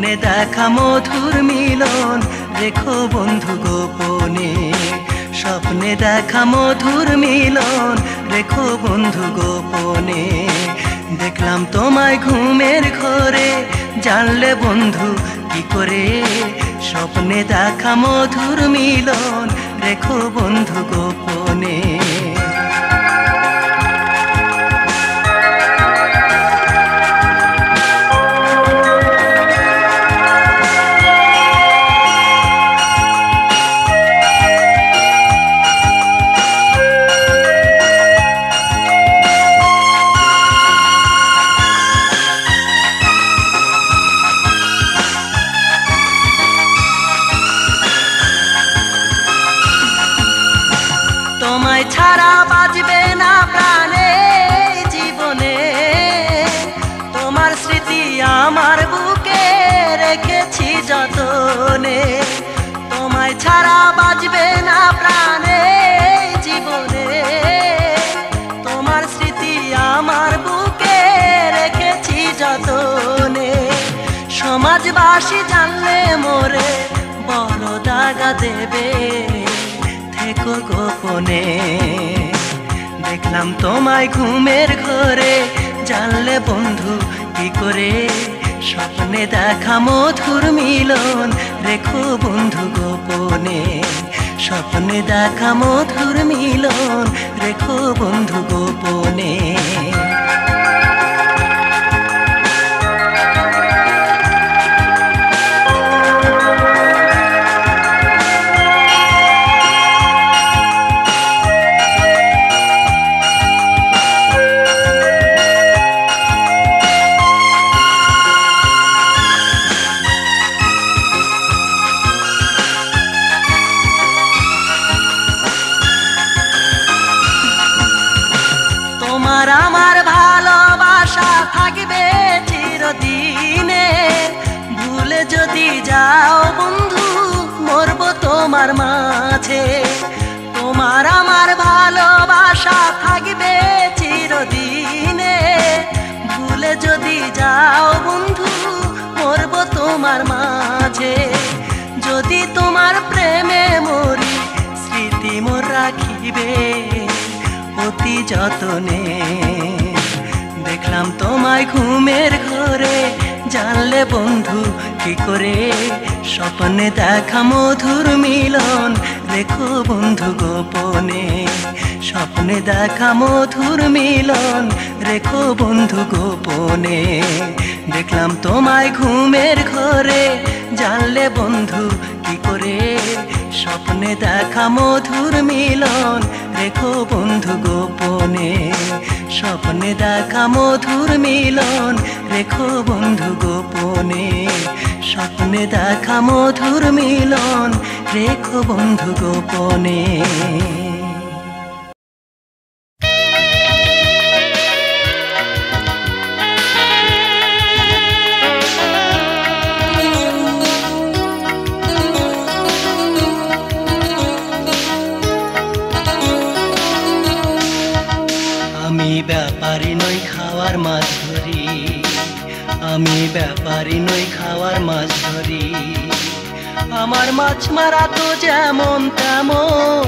স্বপ্নে দেখা মধুর মিলন রেখো বন্ধু গোপনে। স্বপ্নে দেখা মধুর মিলন রেখো বন্ধু গোপনে। দেখলাম তোমায় ঘুমের ঘরে, জানলে বন্ধু কি করে। স্বপ্নে দেখা মধুর মিলন রেখো বন্ধু গোপনে। তোমায় ছাড়া বাজবে না প্রাণে জীবনে, তোমার স্মৃতি আমার বুকে রেখেছি যতনে। তোমায় ছাড়া বাজবে না প্রাণে জীবনে, তোমার স্মৃতি আমার বুকে রেখেছি যতনে। সমাজবাসী জানলে মোরে বড় দাগা দেবে, থেকো গোপনে। দেখলাম তোমায় ঘুমের ঘরে, জানলে বন্ধু কি করে। স্বপ্নে দেখা মধুর মিলন রেখো বন্ধু গোপনে। স্বপ্নে দেখা মধুর মিলন রেখো বন্ধু গোপনে। তোমার আমার ভালোবাসা থাকবে চিরদিনে, ভুলে যদি যাও বন্ধু মরবো তোমার মাঝে। তোমার আমার ভালোবাসা থাকবে চিরদিনে, ভুলে যদি যাও বন্ধু মরবো তোমার মাঝে। যদি তোমার প্রেমে মরি স্মৃতি মোর রাখিবে অতি যতনে। দেখলাম তোমায় ঘুমের ঘরে, জানলে বন্ধু কি করে। স্বপ্নে দেখা মধুর মিলন রেখো বন্ধু গোপনে। স্বপ্নে দেখা মধুর মিলন রেখো বন্ধু গোপনে। দেখলাম তোমায় ঘুমের ঘরে, জানলে বন্ধু কি করে। স্বপ্নে দেখা মধুর মিলন রেখো বন্ধু গোপনে। স্বপ্নে দেখা মধুর মিলন রেখো বন্ধু গোপনে। স্বপ্নে দেখা মধুর মিলন রেখো বন্ধু গোপনে। আমি ব্যাপারী নই খাওয়ার মাছ ধরি, আমি ব্যাপারী নই খাওয়ার মাছ ধরি। আমার মাছ মারা তো যেমন তেমন,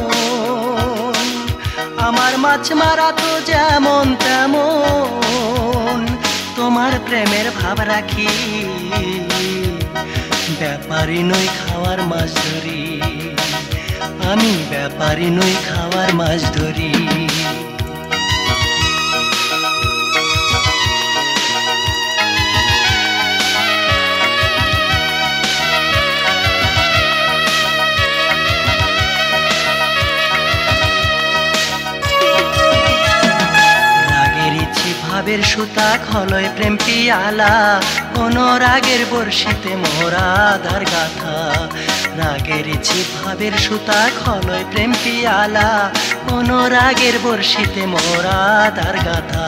আমার মাছ মারা তো যেমন তেমন। তোমার প্রেমের ভাব রাখি, ব্যাপারী নই খাওয়ার মাছ ধরি। আমি ব্যাপারী নই খাওয়ার মাছ ধরি। ভাবের সুতা খলয় প্রেম পিয়ালা, অনুরাগের বর্ষিতে মোরা ধার গাথা। রাগের ইছি ভাবের সুতা খলয় প্রেম পিয়ালা, অনুরাগের বর্ষিতে মোরা ধার গাথা।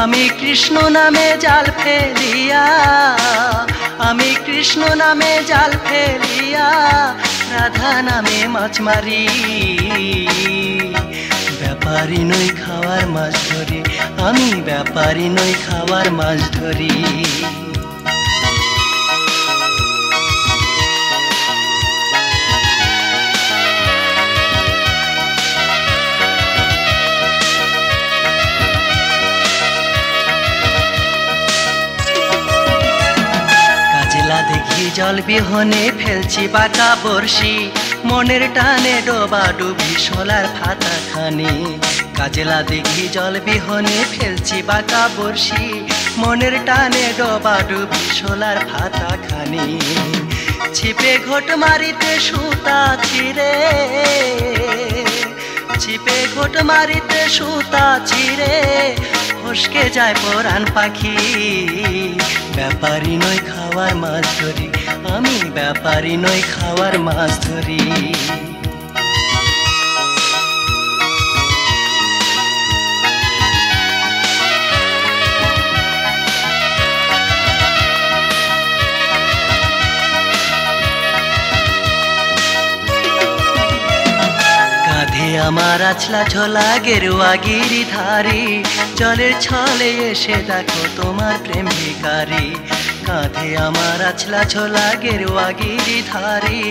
আমি কৃষ্ণ নামে জাল ফেলিয়া, আমি কৃষ্ণ নামে জাল ফেলিয়া, রাধা নামে মাছ মারি। ব্যাপারী নই খাওয়ার মাছ ধরি, আমি ব্যাপারী নই খাওয়ার মাছ ধরি। দিঘি জল বিহনে ফেলছি বাঁকা বর্ষি, মনের টানে ডোবা ডুবি সোলার ফাতা খানি। কাজলা দিঘি জল বিহনে ফেলছি বাঁকা বর্ষি, মনের টানে ডোবা ডুবি সোলার ফাতা খানি। ছিপে ঘোট মারিতে সুতা ছিঁড়ে, ছিপে ঘোট মারিতে সুতা ছিঁড়ে ফসকে যায় পরাণ পাখি। ব্যাপারী নই খাওয়ার মাছ ধরি, আমি ব্যাপারী নই খাওয়ার মাছ ধরি। আমার আছলা ঝোলা গেরুয়া গিরিধারী, জলের ছলে এসে দেখো তোমার প্রেম ভিখারি। কাঁধে আমার আছলা ঝোলা গেরুয়া গিরিধারী,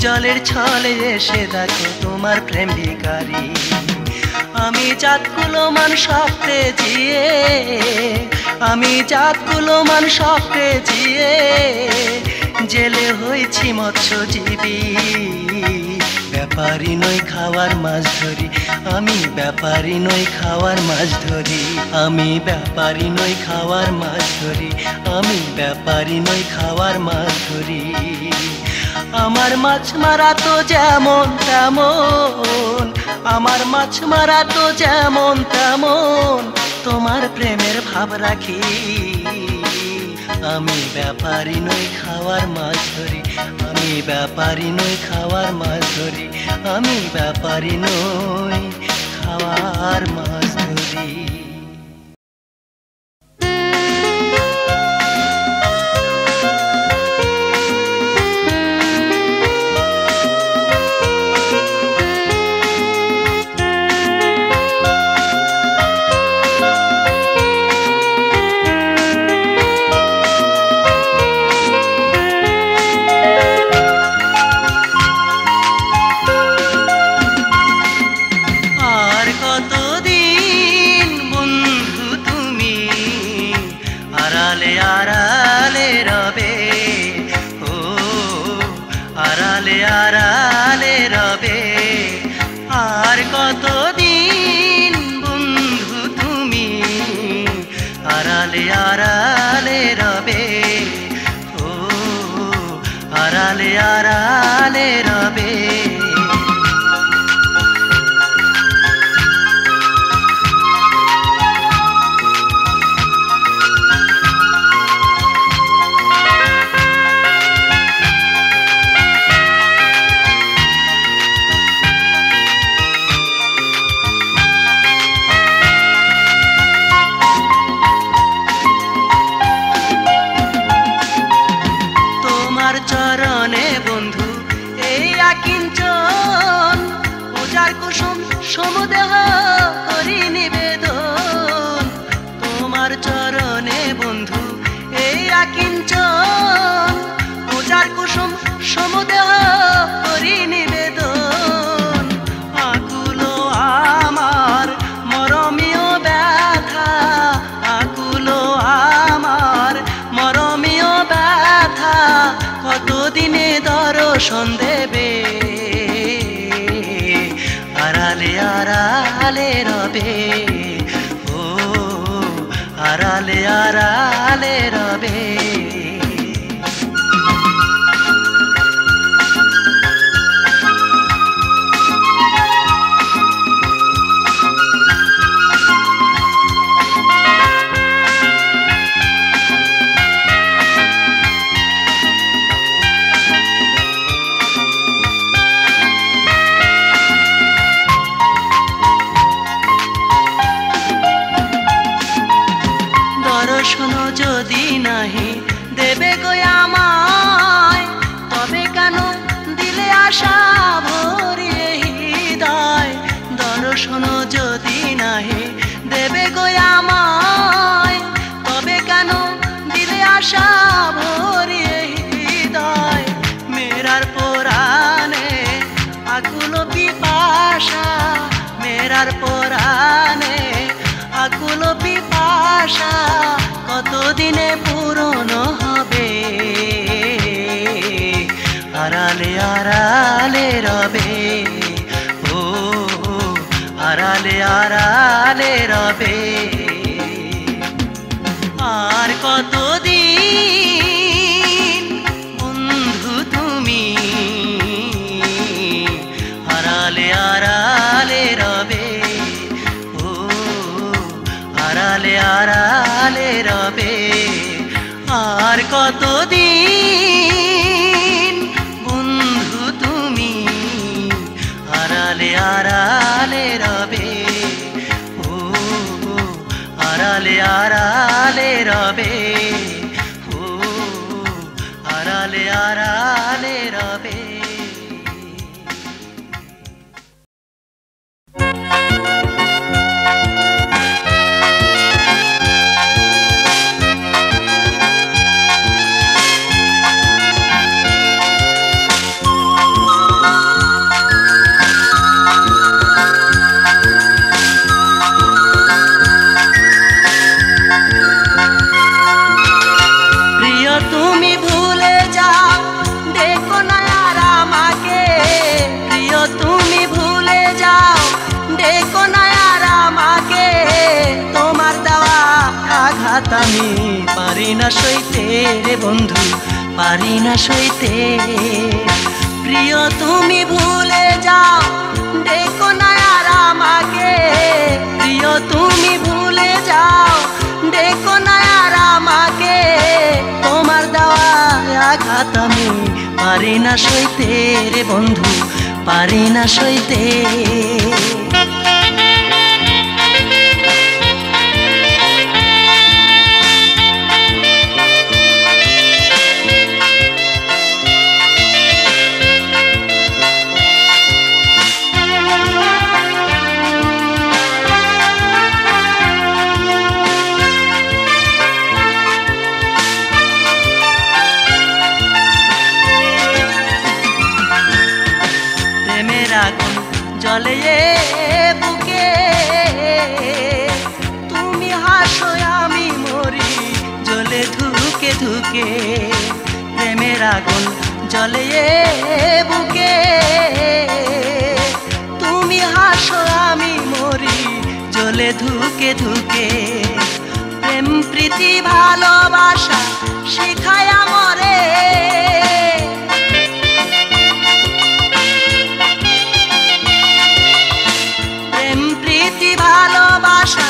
জলের ছলে এসে দেখো তোমার প্রেম ভিখারি। আমি জাতগুলো মান শক্তে জিয়ে, আমি জাতগুলো মান শক্তে জিয়ে জেলে হয়েছি মৎস্যজীবী। ব্যাপারী নই খাওয়ার মাছ ধরি, আমি ব্যাপারী নই খাওয়ার মাছ ধরি। আমি ব্যাপারী নই খাওয়ার মাছ ধরি, আমি ব্যাপারী নই খাওয়ার মাছ ধরি। আমার মাছ মারা তো যেমন তেমন, আমার মাছ মারা তো যেমন তেমন তোমার প্রেমের ভাব রাখি। আমি ব্যাপারী নই খাওয়ার মাছ ধরি, আমি ব্যাপারী নই খাওয়ার মাছ ধরি। আমি ব্যাপারী নই খাওয়ার মাছ ধরি। আর কতদিন বন্ধু তুমি আড়ালে আড়ালে রবে, ও আড়ালে আড়ালে রবে। চরণে বন্ধু এই আকিঞ্চন, পূজার কুসুম সমুদেহ করি নিবেদন। তোমার চরণে বন্ধু এই আকিঞ্চন, পূজার কুসুম সমুদেহ করি নিবেদন। আকুলো আমার মরমীয় ব্যথা, আকুলো আমার মরমীয় ব্যথা কতদিনে দর্শন দেবে। আড়ালে আড়ালে রবে, ও আড়ালে আড়ালে রবে। শোনো যদি নাহি দেবে গো আমায়, তবে কেন দিলে আশা ভরিয়ে হৃদয়। দর্শন যদি নাহি দেবে গো আমায়, তবে কেন দিলে আশা ভরিয়ে হৃদয়। মেরার পরাণে আকুল পিপাসা, মেরার পরাণে আকুল পিপাসা কতদিনে পূরণ হবে। আড়ালে আড়ালে রবে আর কতদিন বন্ধু তুমি আড়ালে আড়ালে রবে ও আড়ালে আড়ালে রবে আর কতদিন বন্ধু তুমি আড়ালে আড়ালে রবে ও আড়ালে আড়ালে রবে ও আড়ালে আড়ালে রবে আমি পারি না সইতে রে বন্ধু পারি না সইতে প্রিয় তুমি ভুলে যাও দেখো না আর আমাকে প্রিয় তুমি ভুলে যাও দেখো না আর আমাকে তোমার দেওয়া আঘাত আমি পারি না সইতে রে বন্ধু পারি না সইতে জলে বুকে তুমি হাসো আমি মরি জলে ধুকে ধুকে প্রেমের আগুন জলে বুকে তুমি হাসো আমি মরি জলে ধুকে ধুকে প্রেম প্রীতি ভালোবাসা শিখায় আমরে ভালোবাসা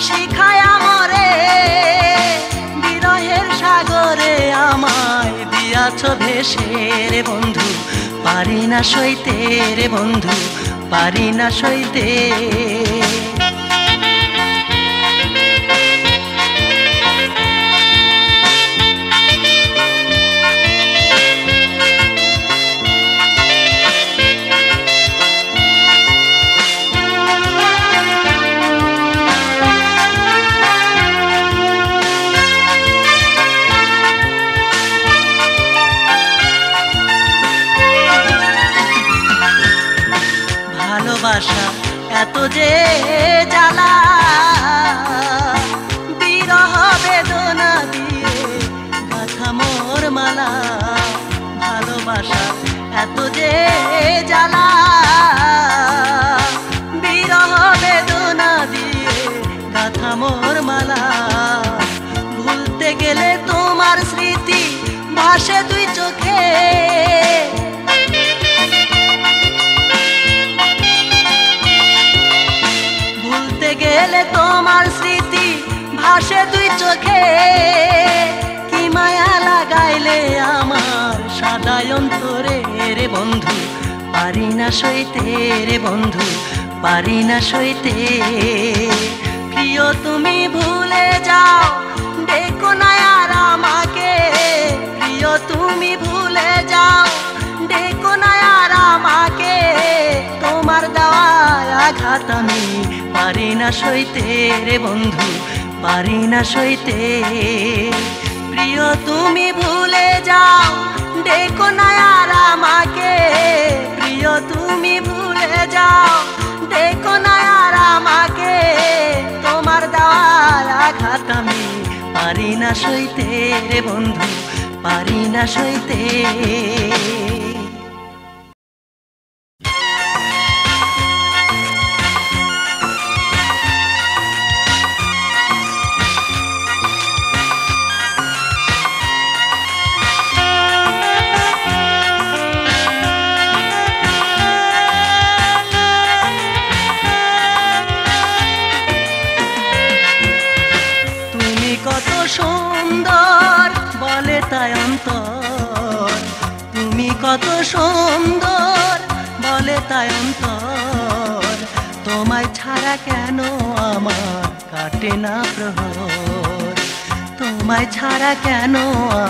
শিখায় আমরে বিরহের সাগরে আমায় দিয়াছ ভেসে রে বন্ধু পারি না সইতে রে বন্ধু পারি না সইতে ভালোবাসা এত যে জ্বালা বিরহ বেদনা দিয়ে গাথা মোর মালা ভালোবাসা এত যে জ্বালা বিরহ বেদনা দিয়ে গাথা মোর মালা ভুলতে গেলে তোমার স্মৃতি ভাসে দুই চোখে গেলে তোমার স্মৃতি ভাসে দুই চোখে কি মায়া লাগাইলে আমার সাদা অন্তরে রে বন্ধু পারি না সইতে রে বন্ধু পারি না সইতে প্রিয় তুমি ভুলে যাও দেখো না আর আমাকে প্রিয় তুমি ভুলে যাও দেখো না আর আমাকে তোমার দেওয়া আঘাত আমি পারি না সইতে রে বন্ধু পারি না সইতে প্রিয় তুমি ভুলে যাও দেখো না আর আমাকে প্রিয় তুমি ভুলে যাও দেখো না আর আমাকে তোমার দেওয়া আঘাত আমি পারি না সইতে রে বন্ধু পারি না সইতে তাই অন্তর তুমি কত সুন্দর, বলে তাই অন্তর তোমায় ছাড়া কেন আমার কাটে না প্রহর, তোমায় ছাড়া কেন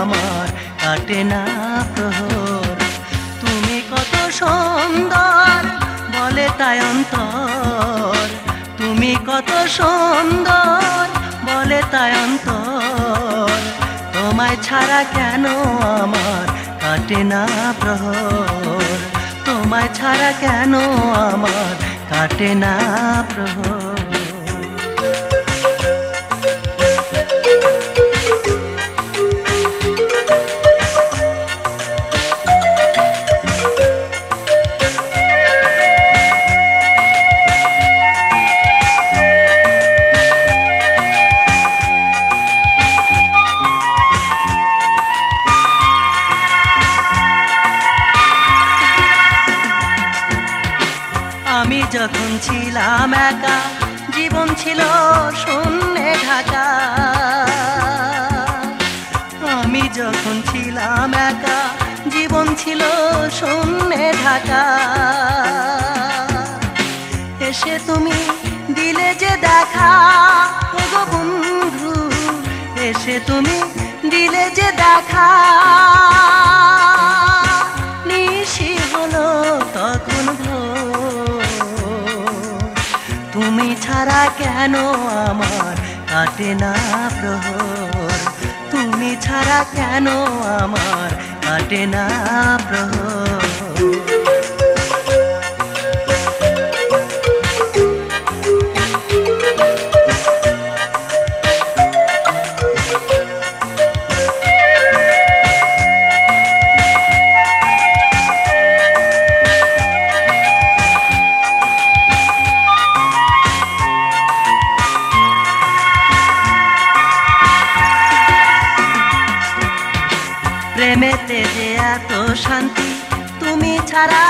আমার কাটে না প্রহর। তুমি কত সুন্দর, বলে তাই অন্তর তুমি কত সুন্দর, বলে তাই অন্তর তোমায় ছাড়া কেন আমার কাটে না প্রহর, তোমায় ছাড়া কেন আমার কাটে না প্রহর। আমি যখন ছিলাম একা, জীবন ছিল শূন্যে ঢাকা, আমি যখন ছিলাম একা, জীবন ছিল শূন্যে ঢাকা। এসে তুমি দিলে যে দেখা, ওগো বন্ধু এসে তুমি দিলে যে দেখা, নিশি হলো তখন ভোর, তুমি ছাড়া কেন আমার কাটে না প্রহর, তুমি ছাড়া কেন আমার কাটে না প্রহর। প্রেমেতে যে এত শান্তি, তুমি ছাড়া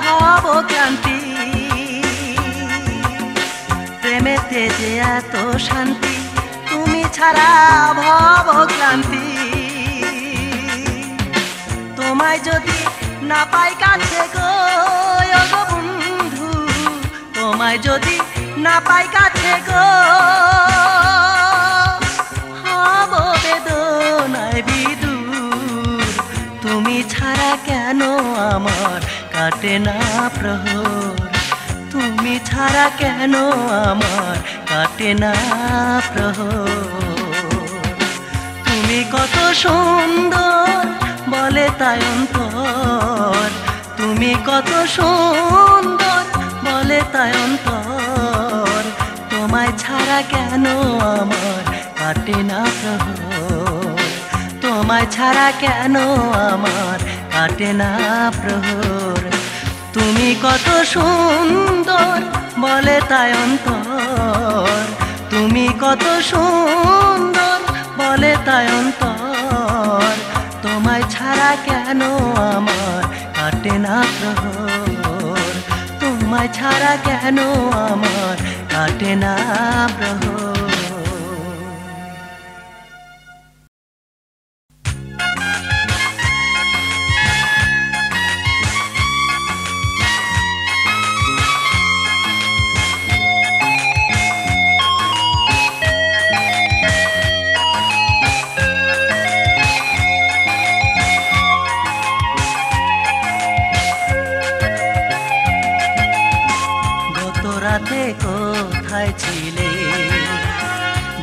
ভব ক্লান্তি, প্রেমেতে যে এত শান্তি, তুমি ছাড়া ভব ক্লান্তি। তোমায় যদি না পাই কাছে গো, ওগো বন্ধু তোমায় যদি না পাই কাছে গো, হব বেদনায় বিদূর, তুমি ছাড়া কেন আমার কাটে না প্রহর, তুমি ছাড়া কেন আমার কাটে না প্রহর। তুমি কত সুন্দর, বলে তাই অন্তর তুমি কত সুন্দর, বলে তাই অন্তর তোমায় ছাড়া কেন আমার কাটে না প্রহর, তোমায় ছাড়া কেন আমার কাটে না প্রহর। তুমি কত সুন্দর, বলে তাই অন্তর তুমি কত সুন্দর, বলে তাই অন্তর তোমায় ছাড়া কেন আমার কাটে না প্রহর, তোমায় ছাড়া কেন আমার কাটে না প্রহর। কোথায় ছিলে,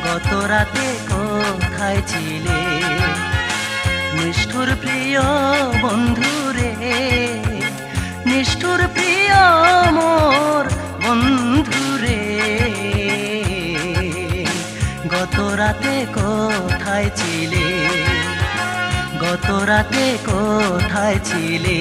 গত রাতে কোথায় ছিলে, নিষ্ঠুর প্রিয় বন্ধু রে, নিষ্ঠুর প্রিয় মোর বন্ধু রে, গত রাতে কোথায় ছিলে, গত রাতে কোথায় ছিলে।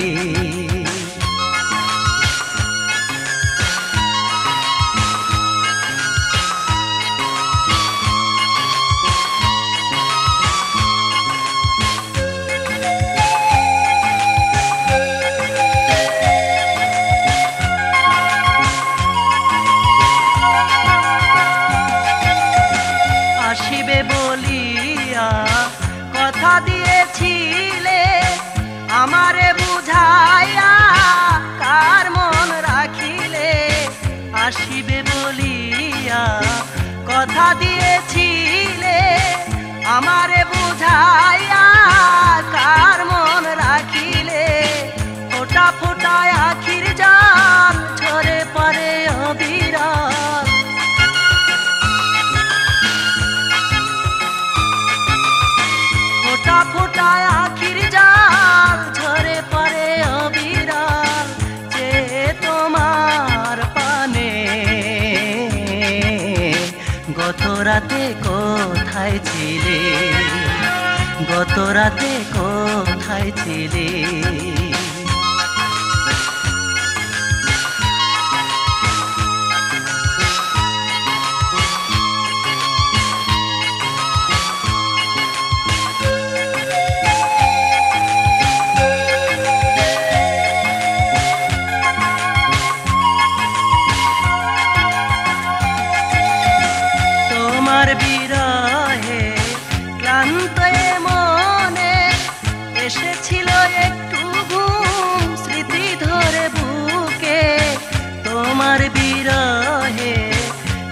আসিবে বলিয়া কথা দিয়েছ দিয়েছিলে আমারে বুঝাইয়া কার মন রাখিলে আসিবে বলিয়া কথা দিয়েছিলে আমারে বুঝাইয়া কার মন রাখিলে ফোটা ফোটায় আখির জাল ঝরে পড়ে অবিরাম ফোটা ফোটায় আখির জাল ঝরে পড়ে অবিরাম যে তোমার পানে গত রাতে কোথায় ছিলে গত রাতে কোথায় ছিলে তোমার বিরহে ক্লান্ত মনে এসেছিল একটু ঘুম স্মৃতি ধরে বুকে তোমার বিরহে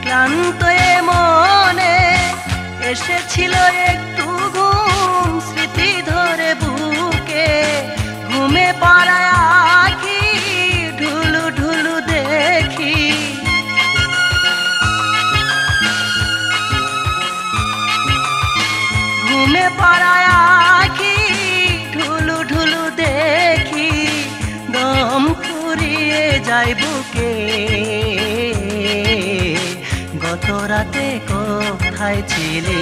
ক্লান্ত মনে এসেছিল একটু ঘুম স্মৃতি ধরে বুকে ঘুমে পাড়ায় আঁখি ঢুলু ঢুলু দেখি ঘুমে পাড়ায় আঁখি ঢুলু ঢুলু দেখি দম ফুরিয়ে যায় বুকে গত রাতে কোথায় ছিলে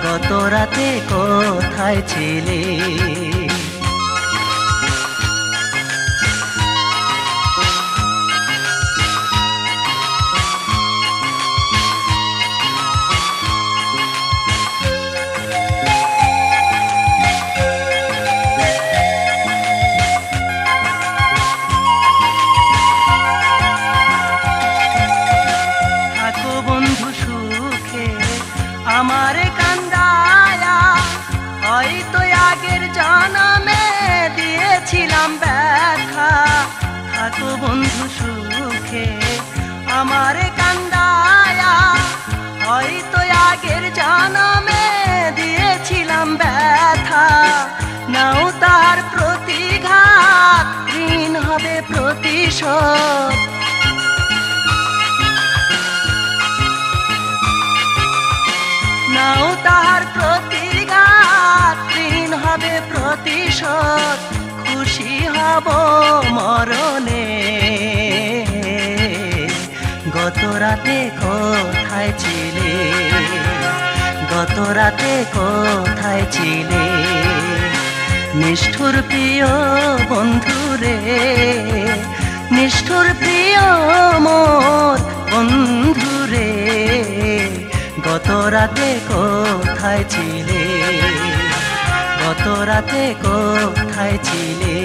গত রাতে কোথায় ছিলে আমার কান্দায়া হয়তো আগের জন্মে দিয়েছিলাম ব্যথা থাকো বন্ধু সুখে আমার কান্দায়া হয়তো আগের জন্মে দিয়েছিলাম ব্যথা নাও তার প্রতিঘাত ঋণ হবে প্রতিশোধ নাও তাহার প্রতিঘাত ঋণ হবে প্রতিশোধ খুশি হব মরণে গত রাতে কোথায় ছিলে গত রাতে কোথায় ছিলে নিষ্ঠুর প্রিয় বন্ধুরে নিষ্ঠুর প্রিয় মোর বন্ধুরে গত রাতে কোথায় ছিলে গত রাতে কোথায় ছিলে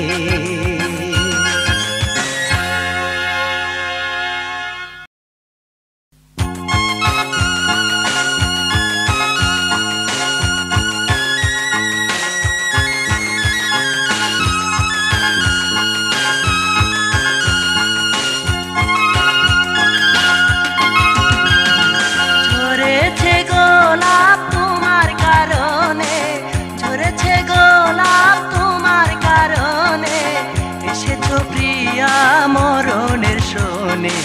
মরণের শোনে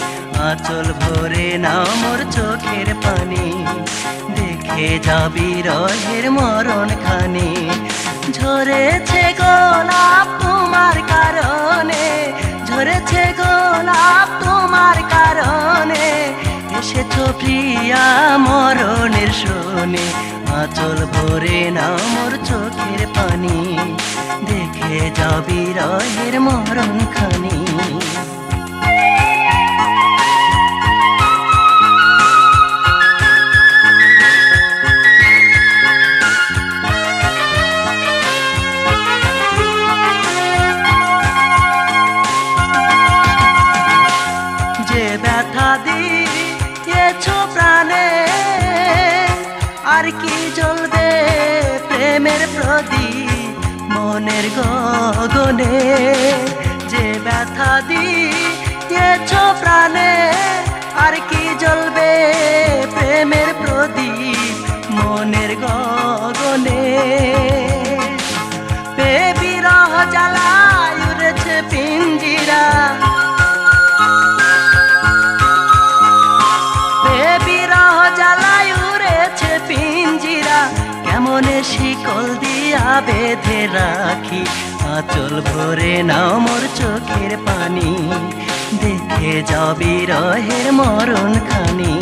আঁচল ভরে না মোর চোখের পানি দেখে যাবি রহের মরণ খানি ঝরেছে গোলাপ তোমার কারণে ঝরেছে গোলাপ তোমার কারণে এসেছো প্রিয়া মরণের শোনে আঁচল ভরে না মোর চোখের পানি দেখে যাবি রহের মরণ খানি যে ব্যথা দিয়েছো প্রাণে আর কি জ্বলবে প্রেমে প্রেমের প্রদীপ মনের গগনে, যে ব্যথা দিয়েছ প্রাণে আর কি জ্বলবে প্রেমের প্রদীপ মনের গগনে। বিরহ জ্বালায় উড়েছে পিঞ্জিরা, বিরহ জ্বালায় উড়েছে পিঞ্জিরা, কেমনে শিকল দিয়া বেঁধে রাখি আঁচল ভরে নাও মোর চোখের পানি, দেখে যাও বিরহের মরণ খানি।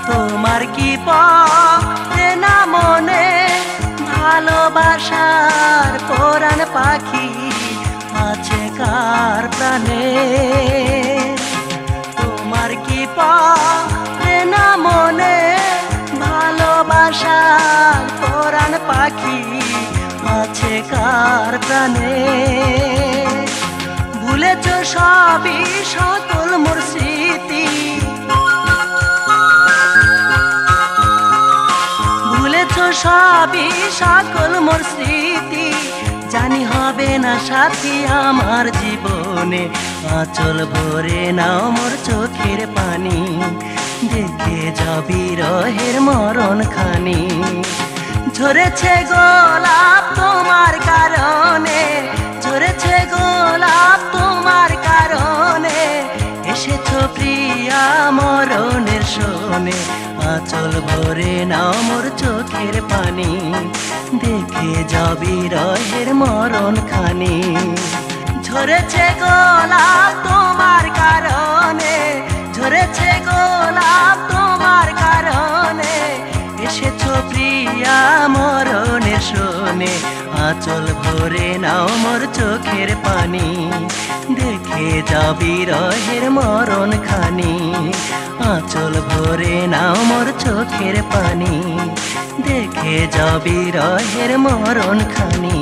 তোমার কি পড়ে না মনে ভালোবাসার পরাণ পাখি আছে কার প্রাণে? তোমার কি পড়ে না মনে ভালোবাসার পরাণ পাখি আছে কার প্রাণে? ভুলেছ সবই সকল মোর স্মৃতি, ভুলেছ সবই সকল মোর স্মৃতি, জানি হবে না সাথী আমার জীবনে, আঁচল ভরে নাও মোর চোখের পানি, দেখে যাও বিরহের মরণ খানি। ঝরেছে গোলাপ তোমার কারণে, ঝরেছে গোলাপ তোমার কারণে, এসেছো প্রিয়া মরণের শোনে, আঁচল ভরে নাও মোর চোখের পানি, দেখে যাও বিরহের মরণ খানি। ঝরেছে গোলাপ তোমার কারণে, ঝরেছে গোলাপ তোমার কারণে, এসেছো প্রিয়া মরণের শোনে, আঁচল ভরে নাও মোর চোখের পানি, দেখে যাও বিরহের মরণ খানি। আঁচল ভরে নাও মোর চোখের পানি, দেখে যাও বিরহের মরণ খানি।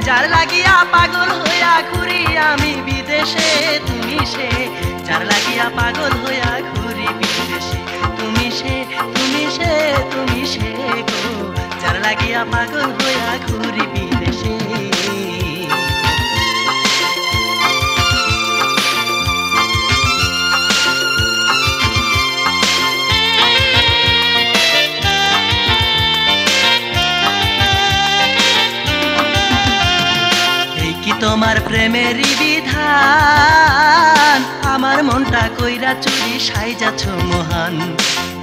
যার লাগিয়া পাগল হইয়া ঘুরি আমি বিদেশে, তুমি সে যার লাগিয়া পাগল হইয়া ঘুরি বিদেশে, তুমি সে তুমি সে তুমি সে গো, যার লাগিয়া পাগল হইয়া ঘুরি বিদেশে। তোমার প্রেমেরই বিধান, আমার মনটা কইরা চুরি সাইজাছ মহান।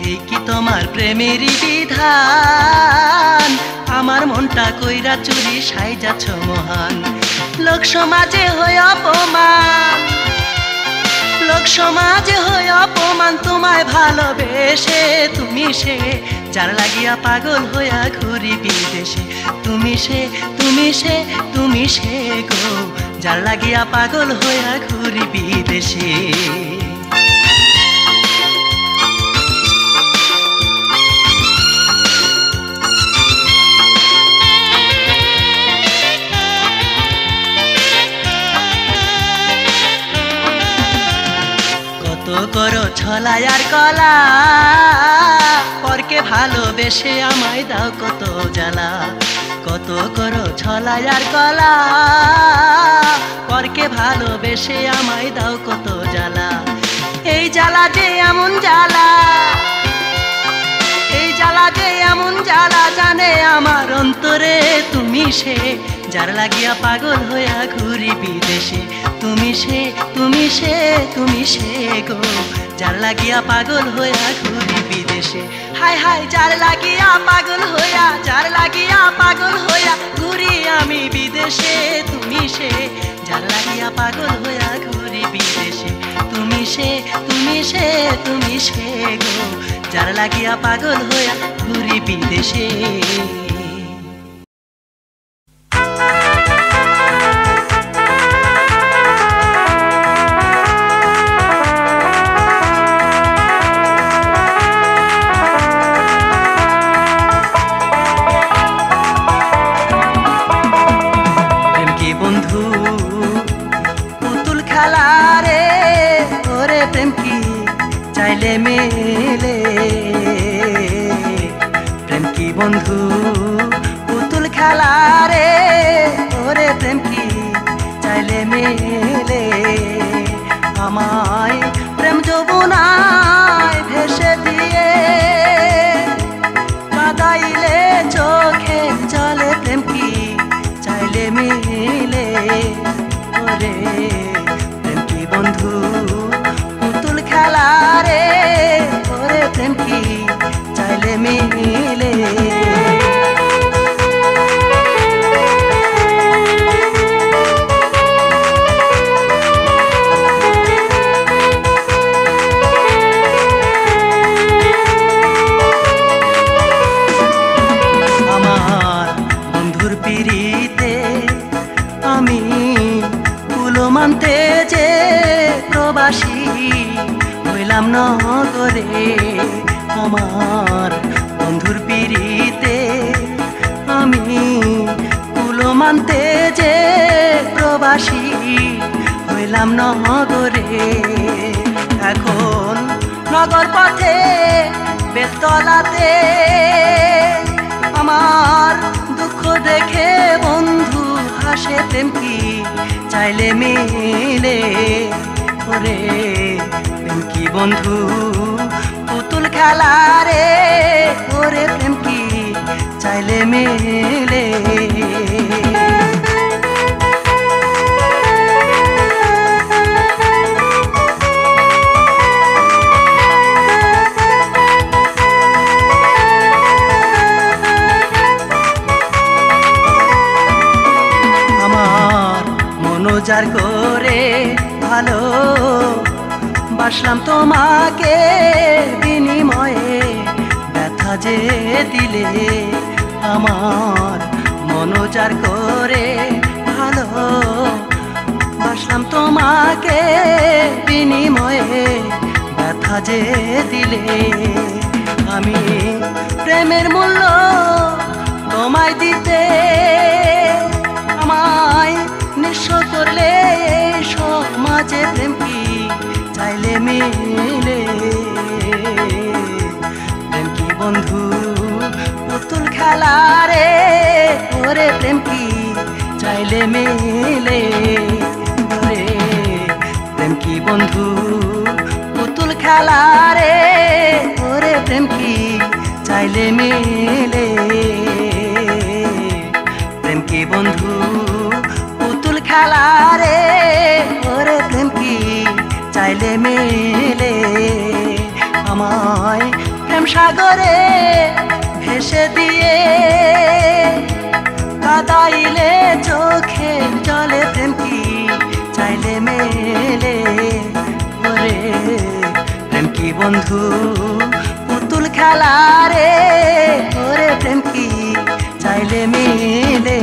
এই কি তোমার প্রেমেরই বিধান, আমার মনটা কইরা চুরি সাইজাছ মহান। লোক সমাজে হয়ে অপমান, লোক সমাজে হয়ে অপমান, তোমায় ভালোবেসে তুমি সে যার লাগিয়া পাগল হইয়া ঘুরি বিদেশে, তুমি সে তুমি সে তুমি সে গো, যার লাগিয়া পাগল হইয়া ঘুরি বিদেশে। কত করো ছলা আর কলা, পরকে ভালোবেসে আমায় দাও কত জ্বালা। কত করো ছলা আর কলা, পরকে ভালোবেসে আমায় দাও কত জ্বালা। এই জ্বালা যে এমন জ্বালা, এই জ্বালা যে এমন জ্বালা, জানে আমার অন্তরে তুমি সে যার লাগিয়া পাগল হইয়া ঘুরি বিদেশে, তুমি সে তুমি সে তুমি সে গো, যার লাগিয়া পাগল হইয়া ঘুরি বিদেশে। হায় হায় যার লাগিয়া পাগল হইয়া, যার লাগিয়া পাগল হইয়া ঘুরি আমি বিদেশে, তুমি সে যার লাগিয়া পাগল হইয়া ঘুরি বিদেশে, তুমি সে তুমি সে তুমি সে গো যার লাগিয়া পাগল হইয়া ঘুরি বিদেশে চাইলে মেলে প্রেম কি বন্ধু পুতুল খেলা রে ওরে প্রেম কি চাইলে মেলে আমায় প্রেম যমুনায় ভেসে দিয়ে কাদাইলে চোখে জলে প্রেম কি চাইলে মেলে ওরে প্রেম কি বন্ধু পুতুল খেলা রে ওরে প্রেম কি চাইলে মিলে আমার বন্ধুর পিড়িতে আমি কুলো মানতে যে প্রবাসী হইলাম নগরে আমার বন্ধুর পিড়িতে আমি কুলো মানতে যে প্রবাসী হইলাম নগরে এখন নগর পথে বেতলাতে আমার দুঃখ দেখে বন্ধু হাসে প্রেম কি চাইলে মিলে ওরে প্রেম কি বন্ধু পুতুল খেলা রে ওরে প্রেম কি চাইলে মিলে আমার মনোজার করে ভালো বাসলাম তোমাকে বিনিময়ে ব্যথা যে দিলে আমার মনোজার করে ভালো বাসলাম তোমাকে বিনিময়ে ব্যথা যে দিলে আমি প্রেমের মূল্য তোমায় দিতে আমায় নিঃস্ব করলে সমাজে প্রেম কি চাইলে মিলে প্রেম কি বন্ধু পুতুল খেলা রে ওরে প্রেম কি চাইলে মিলে ওরে প্রেম কি বন্ধু পুতুল খেলা রে ওরে প্রেম কি চাইলে মিলে প্রেম কি বন্ধু পুতুল খেলা রে ওরে প্রেম কি চাইলে মিলে আমায় প্রেম সাগরে ভেসে দিয়ে কাদাইলে চোখে জলে প্রেম কি চাইলে মেলে ওরে প্রেম কি বন্ধু পুতুল খেলা রে ওরে প্রেম কি চাইলে মিলে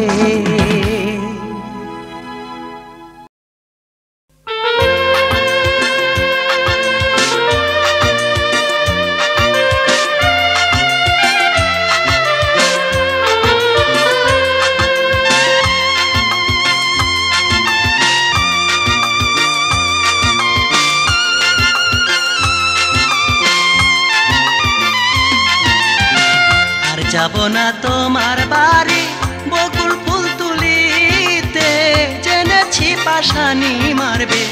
যাব না তোমার বাড়ি বকুল ফুল তুলিতে জেনেছি পাশানি মারবে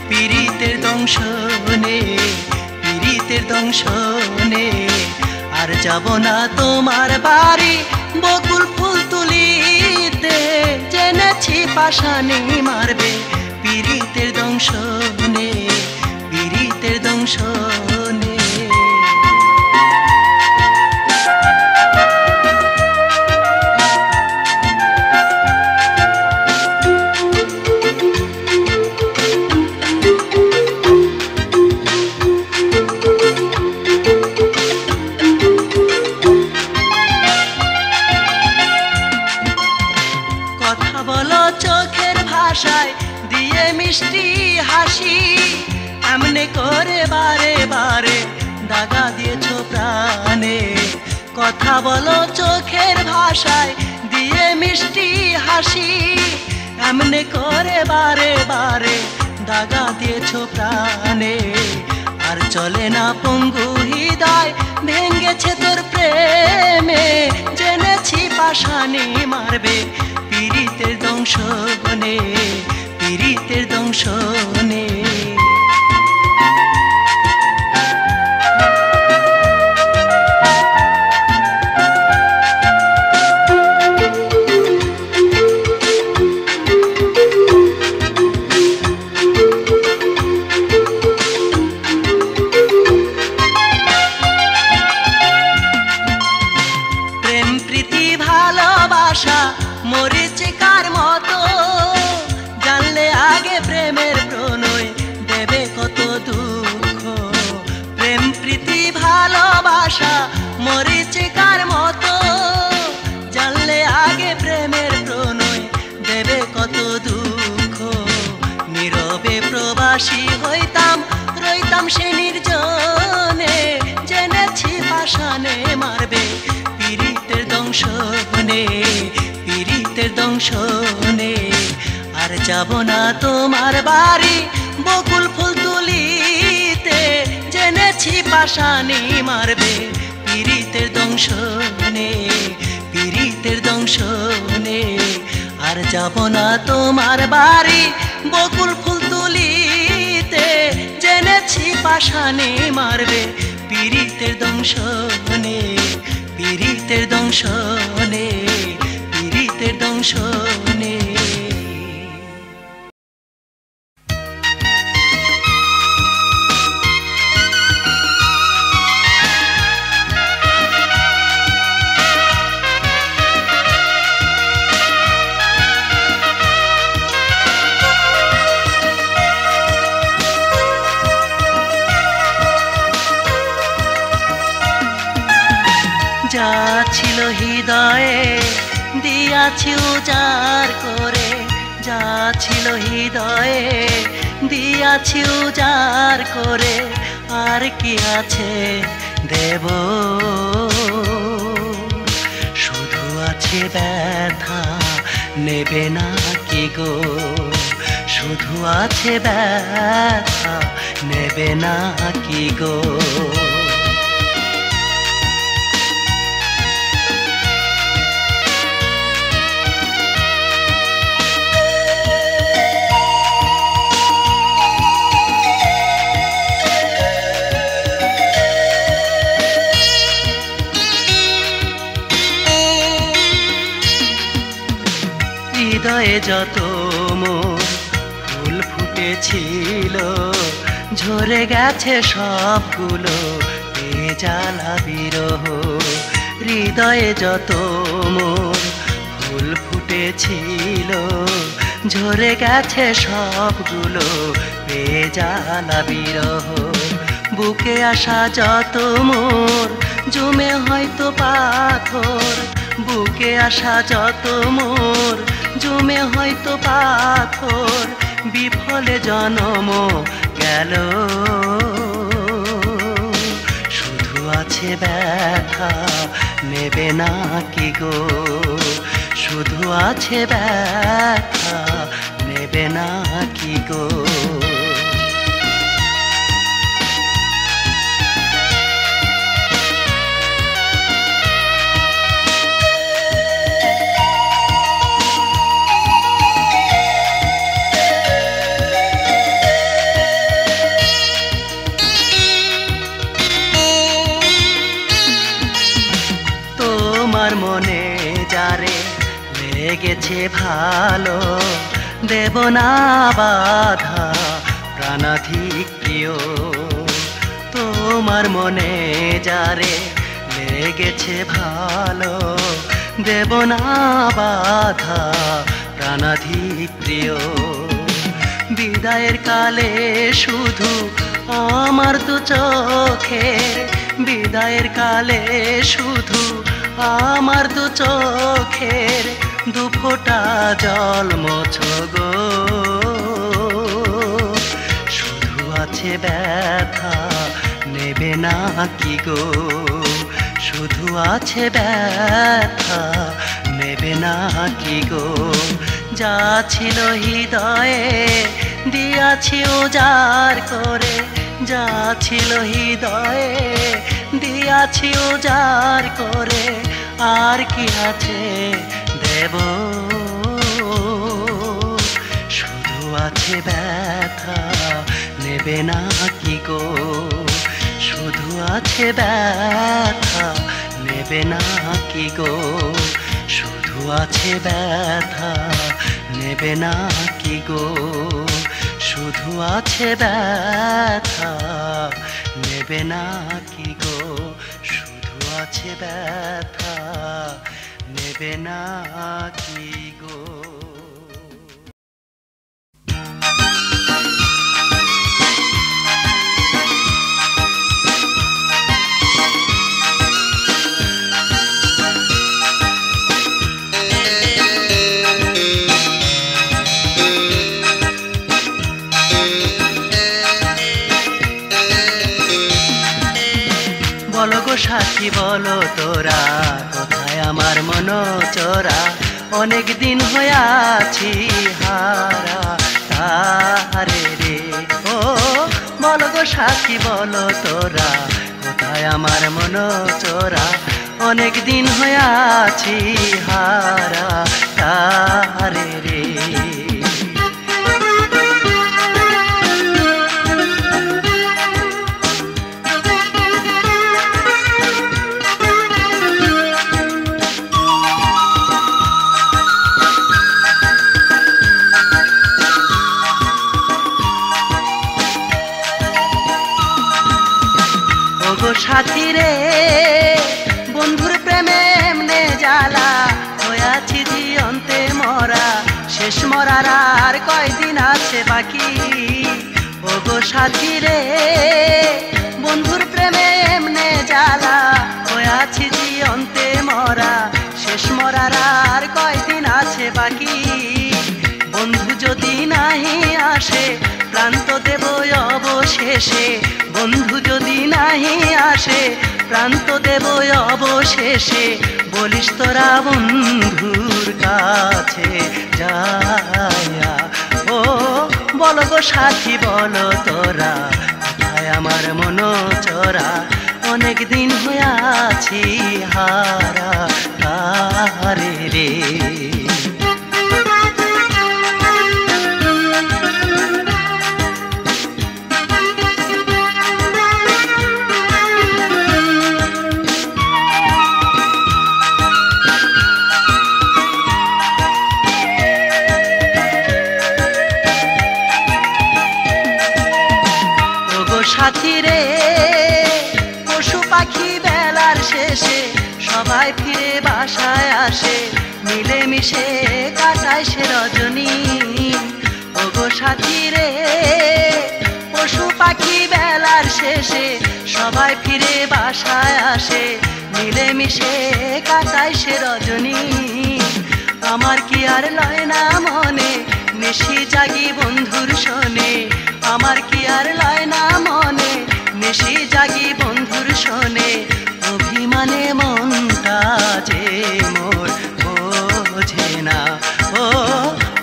পীড়িতের দংশনে পীড়িতের দংশনে আর যাব না তোমার বাড়ি বকুল ফুল তুলিতে জেনেছি পাশানি মারবে পীড়িতের দংশনে পীড়িতের দংশনে কথা বলো চোখের ভাষায় দিয়ে মিষ্টি হাসি, এমনি করে বারে বারে দাগা দিয়েছো প্রাণে। আর চলে না পঙ্গু হৃদয় ভেঙ্গেছে তোর প্রেমে, জেনেছি পাশানি মারবে পীড়িতের দংশনে, পীড়িতের দংশনে। মরিচিকার মতো জানলে আগে প্রেমের প্রণয় দেবে কত দুঃখ। প্রেম প্রীতি ভালোবাসা মরিচিকার মতো জানলে আগে প্রেমের প্রণয় দেবে কত দুঃখ। নীরবে প্রবাসী হইতাম রইতাম সে নির্জনে, জেনেছি পাশানে মারবে পীড়িতের দংশনে, পীড়িতের দংশনে। আর যাব না তোমার বাড়ি বকুল ফুল তুলিতে, জেনেছি পাশানি মারবে পীড়িতের দংশনে, পীড়িতের দংশনে। আর যাব না তোমার বাড়ি বকুল ফুল তুলিতে, জেনেছি পাশানি মারবে পীড়িতের দংশনে, পীড়িতের দংশনে, পীড়িতের দংশনে। যা ছিল হৃদয়ে দিয়াছি উজাড় করে, যা ছিল হৃদয়ে দিয়াছি উজাড় করে। আর কি আছে দেব, শুধু আছে ব্যথা নেবে না কি গো, শুধু আছে ব্যথা নেবে না কি গো। হৃদয়ে যত মোর ফুল ফুটেছিল, ঝরে গেছে সবগুলো এ জ্বালা বিরহ। হৃদয়ে যত মোর ফুল ফুটেছিল, ঝরে গেছে সবগুলো এ জ্বালা বিরহ। বুকে আসা যত মোর জমে হয়তো পাথর, বুকে আসা যত মোর জমে হয়তো পাথর। বিফলে জনম গেল, শুধু আছে ব্যথা নেবে না কি গো, শুধু আছে ব্যথা নেবে না কি গো। তোমার মনে যারে লেগেছে ভালো, দেব না বাধা প্রাণাধিক প্রিয়। তোমার মনে যারে লেগেছে ভালো, দেব না বাধা প্রাণাধিক প্রিয়। বিদায়ের কালে শুধু আমার দু চোখে, বিদায়ের কালে শুধু আমার দু চোখের দু ফোঁটা জল মোছো গো। শুধু আছে ব্যথা নেবে না কি গো, শুধু আছে ব্যথা, নেবে না কি গো? যা ছিল হৃদয়ে দিয়াছি উজাড় করে, যা ছিল হৃদয়ে দিয়াছি উজাড় করে, আর কি আছে দেব? শুধু আছে ব্যথা, নেবে না কি গো? শুধু আছে ব্যথা, নেবে না কি গো? শুধু আছে ব্যথা, নেবে না কি গো? শুধু আছে ব্যথা, নেবে না কি গো? শুধু আছে ব্যথা, নেবে না কি গো? বলো গো সাথী বলো তোরা, কোথায় আমার মন চোরা? অনেক দিন হইয়াছি হারা তারে রে। ও বলো গো সাথী বলো তোরা, কোথায় আমার মন চোরা? অনেক দিন হইয়াছি হারা তারে রে। সাথী রে বন্ধুর প্রেমে এমনে জ্বালা, হইয়াছি জীবন্তে মরা, শেষ মরার আর কয়দিন আছে বাকি। ও গো সাথী রে বন্ধুর প্রেমে এমনে জ্বালা, হইয়াছি জীবন্তে মরা, শেষ মরার আর কয়দিন আছে বাকি। বন্ধু যদি নাহি আসে প্রাণ তো দেব অবশেষে, বন্ধু যদি নাহি আসে প্রাণ তো দেব অবশেষে। বলিস তোরা বন্ধুর কাছে যায়া, ও বলো গো সাথী বলো তোরা, কোথায় আমার মন চোরা? অনেক দিন হইয়াছি হারা তারে রে। সাথী রে পশু পাখি বেলার শেষে সবাই ফিরে বাসায় আসে, মিলে মিশে কাটায় সে রজনী। ও গো সাথী রে পশু পাখি বেলার শেষে সবাই ফিরে বাসায় আসে, মিলে মিশে কাটায় সে রজনী। আমার কি আর লয় না মনে নিশি জাগি বন্ধুর শোনে, আমার কি আর লয় না মনে নিশি জাগি বন্ধুর শোনে। অভিমানে মনটা যে মোর বোঝে না। ও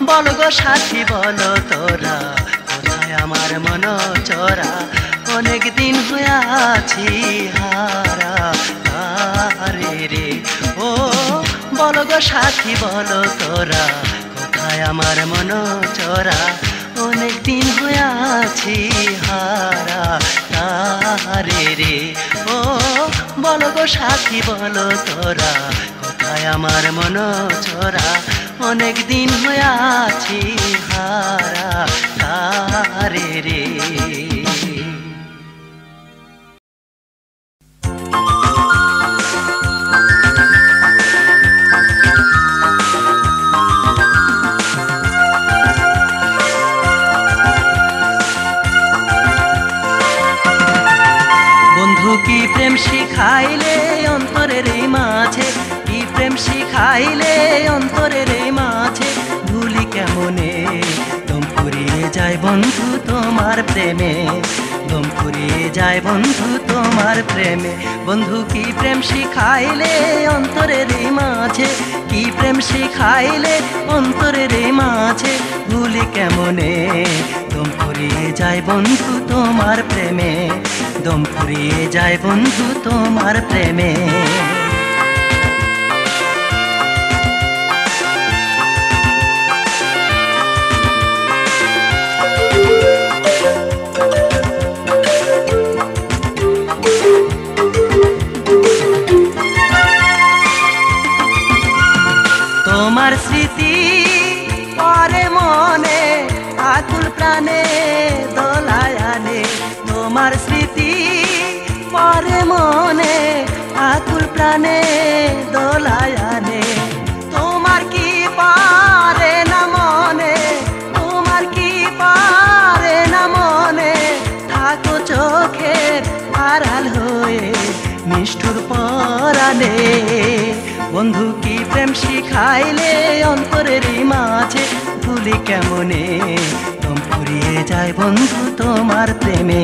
বল গো সাথী বলো তোরা, কোথায় আমার মন চোরা? অনেক দিন হইয়াছি হারা তারে রে। ও বল গো সাথী বলো তোরা, কোথায় আমার মন চোরা? অনেক দিন হইয়াছি হারা তারে রে। ও বলো গো সাথী বলো তোরা, কোথায় আমার মন চোরা? অনেক দিন হইয়াছি হারা তারে রে। কি প্রেম শিখাইলে অন্তরের এই মাঝে, কি প্রেম শিখাইলে অন্তরের এই মাঝে, ভুলি কেমনে দম ফুরিয়ে যায় বন্ধু তোমার প্রেমে, দম ফুরিয়ে যায় বন্ধু তোমার প্রেমে। বন্ধু কি প্রেম শিখাইলে অন্তরের এই মাঝে, কি প্রেম শিখাইলে অন্তরের এই মাঝে, ভুলি কেমনে দম ফুরিয়ে যায় বন্ধু তোমার প্রেমে, দম ফুরিয়ে যায় বন্ধু তোমার প্রেমে। তোমার স্মৃতি পরে মনে আকুল প্রাণে দোলায় আনে, তোমার স্মৃতি পরে মনে আকুল প্রাণে দোলায় আনে। তোমার কি পারে না মনে, তোমার কি পারে না মনে, থাকো চোখের আড়াল হয়ে নিষ্ঠুর পরাণে। বন্ধু কি প্রেম শিখাইলে অন্তরের মাঝে, ভুলি কেমনে দম ফুরিয়ে যায় বন্ধু তোমার প্রেমে।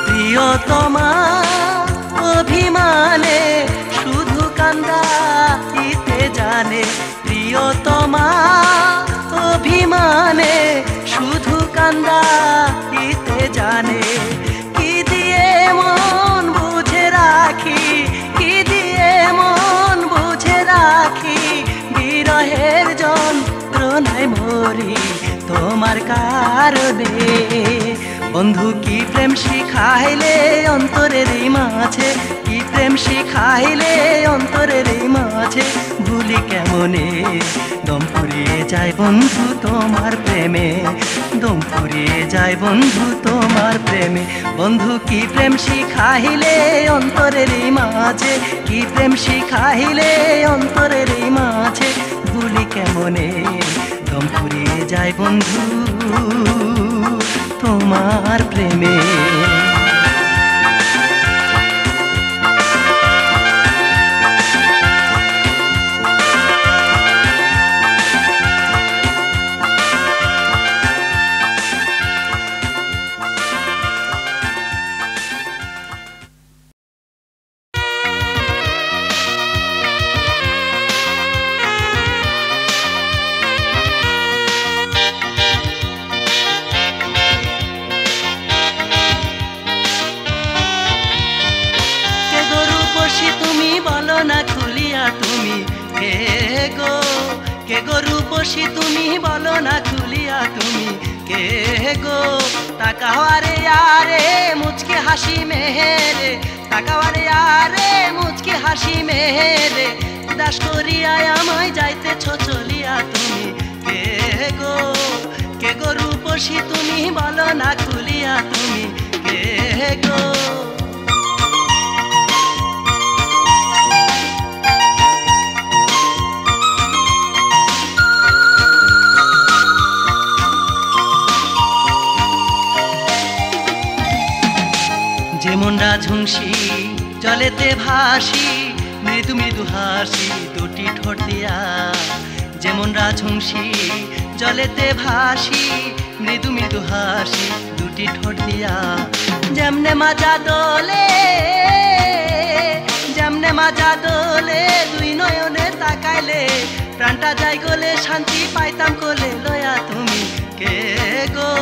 প্রিয়তমা অভিমানে শুধু কান্দাইতে জানে, প্রিয়তমা অভিমানে শুধু কান্দাইতে জানে। কি দিয়ে মন বুঝে রাখি, কি দিয়ে মন বুঝে রাখি, বিরহের যন্ত্রণায় মরি তোমার কারণে। বন্ধু কি প্রেম শিখাইলে অন্তরের মাঝে, কি প্রেম শিখাইলে অন্তরের মাঝে, ভুলি কেমনে দম ফুরিয়ে যায় বন্ধু তোমার প্রেমে, দম ফুরিয়ে যায় বন্ধু তোমার প্রেমে। বন্ধু কি প্রেম শিখাইলে অন্তরের মাঝে, কি প্রেম শিখাইলে অন্তরের মাঝে, ভুলি কেমনে দম ফুরিয়ে যায় বন্ধু তোমার প্রেমে। কে গো রূপসী তুমি বলো না খুলিয়া, তুমি কে গো? তাকাওয়ারে আরে মুচকে হাসি মেহেরে, তাকাওয়ারে আরে মুচকে হাসি মেহেরে, দাস করিয়া আমায় যাইতেছ চলিয়া, তুমি কে গো? কে গো রূপসী তুমি বলো না খুলিয়া, তুমি কে গো? যেমনটা ঝুংসি জলেতে ভাসি, মৃদু মৃদু হাসি দুটি ঠোঁট দিয়া, যেমনটা ঝুংসি জলেতে ভাসি, মৃদু মৃদু হাসি দুটি ঠোঁট দিয়া। যেমনে মাজা দোলে, যেমনে মাজা দোলে, দুই নয়নে তাকাইলে প্রাণটা যাই গলে, শান্তি পাইতাম কোলে লয়া, তুমি কে গো?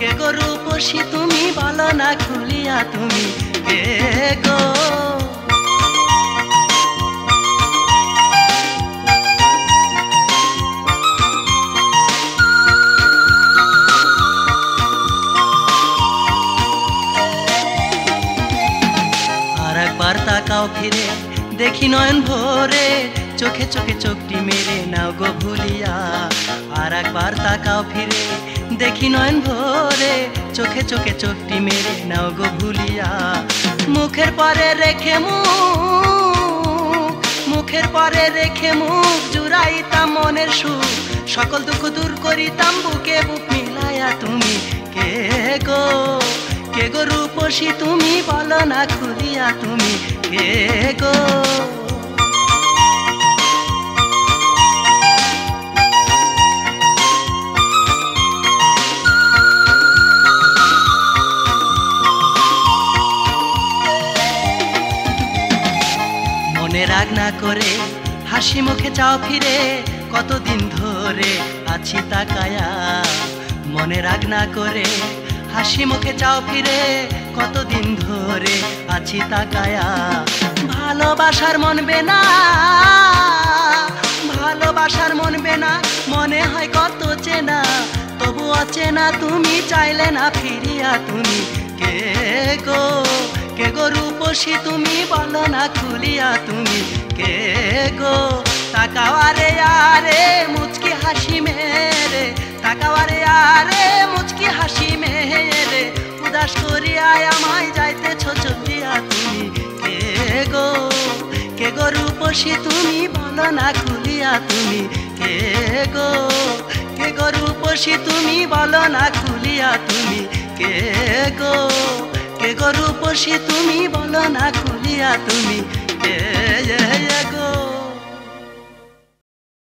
কে গো রূপসী তুমি বলো না খুলিয়া, তুমি কে গো? আর একবার তাকাও ফিরে দেখি নয়ন ভরে, চোখে চোখে চোখটি মেরে নাও গো ভুলিয়া। আর একবার তাকাও ফিরে দেখি নয়ন ভরে, চোখে চোখে চোখটি মেরে নাও গো ভুলিয়া। মুখের পরে রেখে মুখ, মুখের পরে রেখে মুখ জুড়াইতাম মনের সুখ, সকল দুঃখ দূর করিতাম বুকে বুক মিলাইয়া, খুলিয়া তুমি কে গো, কে গো রূপসী তুমি বলো না খুলিয়া তুমি কে গো। মনে রাগ না করে হাসি মুখে চাও ফিরে, কতদিন ধরে আছি তাকায়া। মনে রাগ না করে হাসি মুখে চাও ফিরে, কতদিন ধরে আছি তাকায়া। ভালোবাসার মনবে না, ভালোবাসার মনবে না, মনে হয় কত চেনা, তবু অচেনা তুমি চাইলে না ফিরিয়া তুমি কে গো, কে গো রূপসী তুমি বলো না খুলিয়া তুমি কে গো। তাকাওয়ারে আরে মুচকি হাসি মেরে, তাকাওয়ারে আরে মুচকি হাসি মেরে, উদাস করিয়া আমায় যাইতেছ চলিয়া তুমি কে গো, কে গো রূপসী তুমি বলো না খুলিয়া তুমি কে গো, কে গো রূপসী তুমি বলো না খুলিয়া তুমি কে গো, কে গো রূপসী তুমি বলো না খুলিয়া তুমি কে গো।